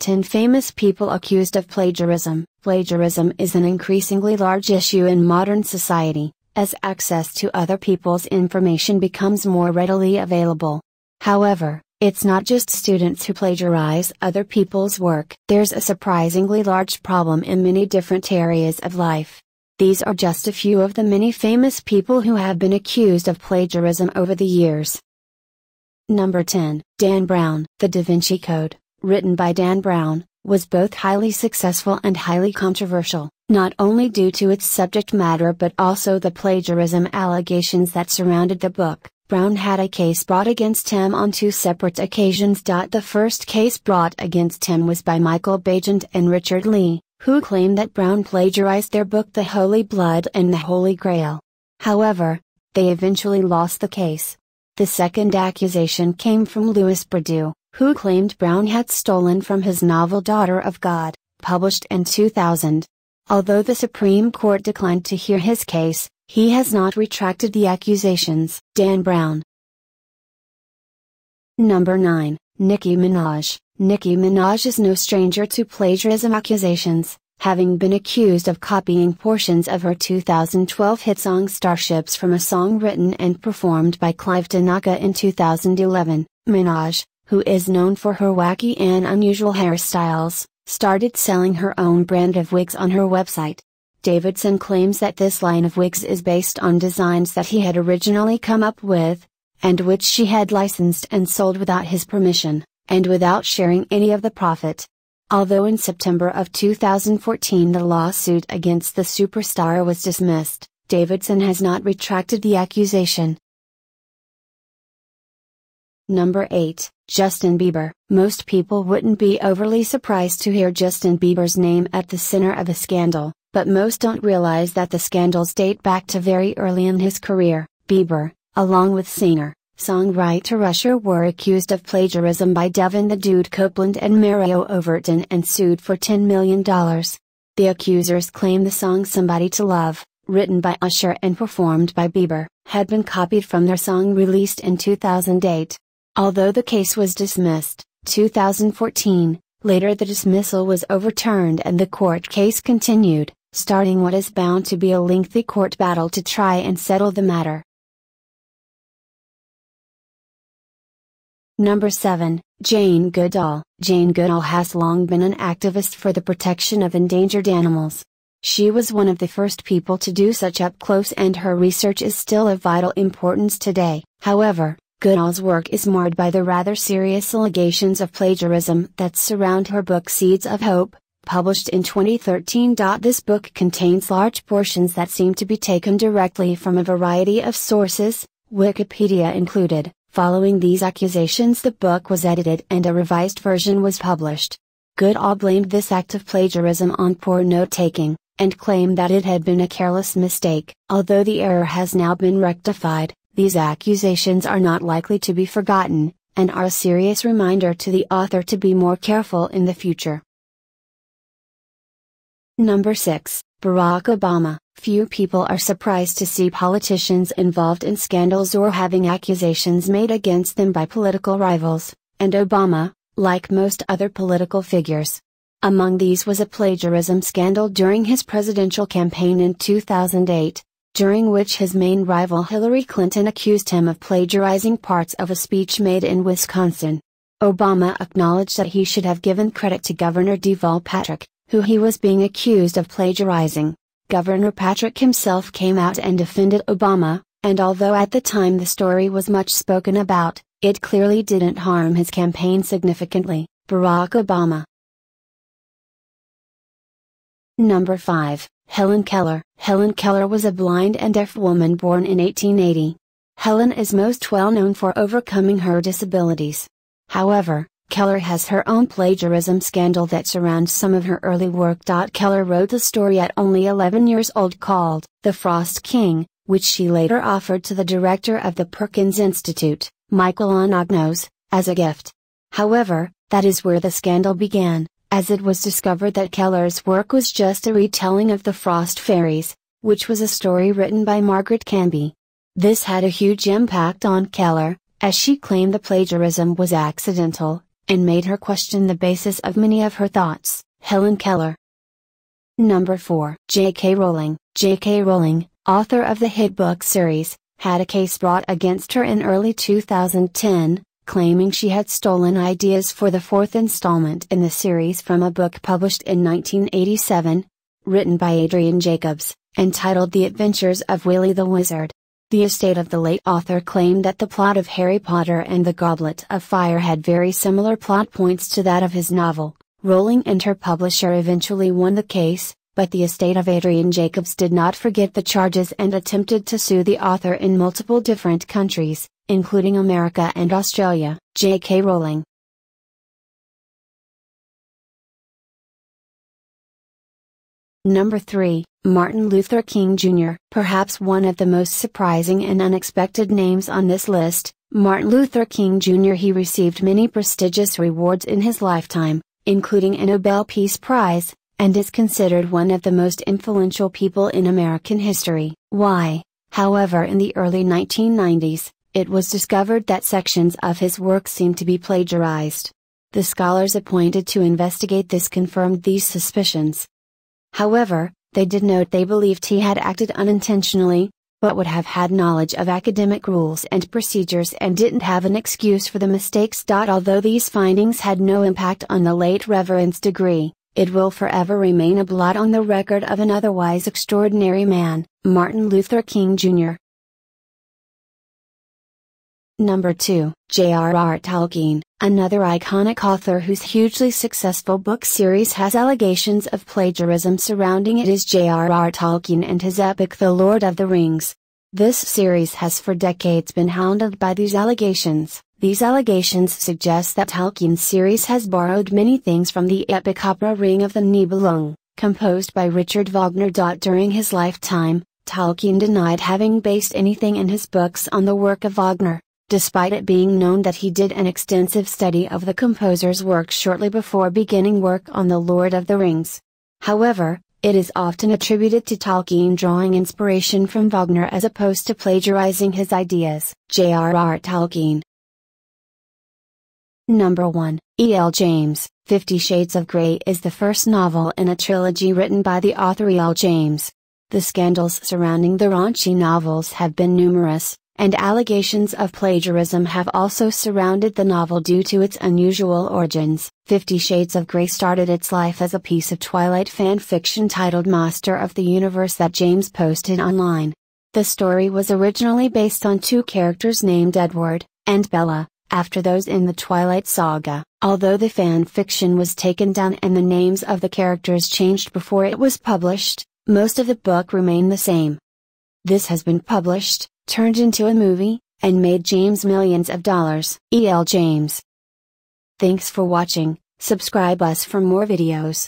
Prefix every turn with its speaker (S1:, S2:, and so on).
S1: 10 famous people accused of plagiarism. Plagiarism is an increasingly large issue in modern society, as access to other people's information becomes more readily available. However, it's not just students who plagiarize other people's work. There's a surprisingly large problem in many different areas of life. These are just a few of the many famous people who have been accused of plagiarism over the years. Number 10. Dan Brown. The Da Vinci Code, written by Dan Brown, was both highly successful and highly controversial, not only due to its subject matter but also the plagiarism allegations that surrounded the book. Brown had a case brought against him on 2 separate occasions. The first case brought against him was by Michael Bagent and Richard Lee, who claimed that Brown plagiarized their book The Holy Blood and the Holy Grail. However, they eventually lost the case. The second accusation came from Louis Perdue, who claimed Brown had stolen from his novel Daughter of God, published in 2000. Although the Supreme Court declined to hear his case, he has not retracted the accusations. Dan Brown. Number 9. Nicki Minaj. Nicki Minaj is no stranger to plagiarism accusations, having been accused of copying portions of her 2012 hit song Starships from a song written and performed by Clive Tanaka in 2011. Minaj, who is known for her wacky and unusual hairstyles, started selling her own brand of wigs on her website. Davidson claims that this line of wigs is based on designs that he had originally come up with, and which she had licensed and sold without his permission, and without sharing any of the profit. Although in September of 2014 the lawsuit against the superstar was dismissed, Davidson has not retracted the accusation. Number 8. Justin Bieber. Most people wouldn't be overly surprised to hear Justin Bieber's name at the center of a scandal, but most don't realize that the scandals date back to very early in his career. Bieber, along with singer-songwriter Usher, were accused of plagiarism by Devin the Dude Copeland and Mario Overton and sued for $10 million. The accusers claim the song Somebody to Love, written by Usher and performed by Bieber, had been copied from their song released in 2008. Although the case was dismissed, 2014, later the dismissal was overturned and the court case continued, starting what is bound to be a lengthy court battle to try and settle the matter. Number 7. Jane Goodall. Jane Goodall has long been an activist for the protection of endangered animals. She was one of the first people to do such up close, and her research is still of vital importance today. However, Goodall's work is marred by the rather serious allegations of plagiarism that surround her book Seeds of Hope, published in 2013. This book contains large portions that seem to be taken directly from a variety of sources, Wikipedia included. Following these accusations, the book was edited and a revised version was published. Goodall blamed this act of plagiarism on poor note-taking, and claimed that it had been a careless mistake. Although the error has now been rectified, these accusations are not likely to be forgotten, and are a serious reminder to the author to be more careful in the future. Number 6. Barack Obama. Few people are surprised to see politicians involved in scandals or having accusations made against them by political rivals, and Obama, like most other political figures. Among these was a plagiarism scandal during his presidential campaign in 2008. During which his main rival Hillary Clinton accused him of plagiarizing parts of a speech made in Wisconsin. Obama acknowledged that he should have given credit to Governor Deval Patrick, who he was being accused of plagiarizing. Governor Patrick himself came out and defended Obama, and although at the time the story was much spoken about, it clearly didn't harm his campaign significantly. Barack Obama. Number 5. Helen Keller. Helen Keller was a blind and deaf woman born in 1880. Helen is most well known for overcoming her disabilities. However, Keller has her own plagiarism scandal that surrounds some of her early work. Keller wrote a story at only 11 years old called The Frost King, which she later offered to the director of the Perkins Institute, Michael Anagnos, as a gift. However, that is where the scandal began, as it was discovered that Keller's work was just a retelling of The Frost Fairies, which was a story written by Margaret Canby. This had a huge impact on Keller, as she claimed the plagiarism was accidental, and made her question the basis of many of her thoughts. Helen Keller. Number 4. J.K. Rowling. J.K. Rowling, author of the hit book series, had a case brought against her in early 2010, claiming she had stolen ideas for the fourth installment in the series from a book published in 1987, written by Adrian Jacobs, entitled The Adventures of Willy the Wizard. The estate of the late author claimed that the plot of Harry Potter and the Goblet of Fire had very similar plot points to that of his novel. Rowling and her publisher eventually won the case, but the estate of Adrian Jacobs did not forget the charges and attempted to sue the author in multiple different countries, including America and Australia. J.K. Rowling. Number 3. Martin Luther King Jr. Perhaps one of the most surprising and unexpected names on this list, Martin Luther King Jr. He received many prestigious rewards in his lifetime, including a Nobel Peace Prize, and is considered one of the most influential people in American history. However, in the early 1990s, it was discovered that sections of his work seemed to be plagiarized. The scholars appointed to investigate this confirmed these suspicions. However, they did note they believed he had acted unintentionally, but would have had knowledge of academic rules and procedures and didn't have an excuse for the mistakes. Although these findings had no impact on the late Reverend's degree, it will forever remain a blot on the record of an otherwise extraordinary man, Martin Luther King Jr. Number 2. J.R.R. Tolkien, another iconic author whose hugely successful book series has allegations of plagiarism surrounding it is J.R.R. Tolkien and his epic The Lord of the Rings. This series has for decades been hounded by these allegations. These allegations suggest that Tolkien's series has borrowed many things from the epic opera Ring of the Nibelung, composed by Richard Wagner. During his lifetime, Tolkien denied having based anything in his books on the work of Wagner, despite it being known that he did an extensive study of the composer's work shortly before beginning work on The Lord of the Rings. However, it is often attributed to Tolkien drawing inspiration from Wagner as opposed to plagiarizing his ideas. J.R.R. Tolkien. Number 1. E. L. James. 50 Shades of Grey is the first novel in a trilogy written by the author E. L. James. The scandals surrounding the raunchy novels have been numerous, and allegations of plagiarism have also surrounded the novel due to its unusual origins. 50 Shades of Grey started its life as a piece of Twilight fan fiction titled Master of the Universe that James posted online. The story was originally based on two characters named Edward and Bella, after those in the Twilight saga. Although the fan fiction was taken down and the names of the characters changed before it was published, most of the book remained the same. This has been published, turned into a movie, and made James millions of dollars. E. L. James. Thanks for watching, subscribe us for more videos.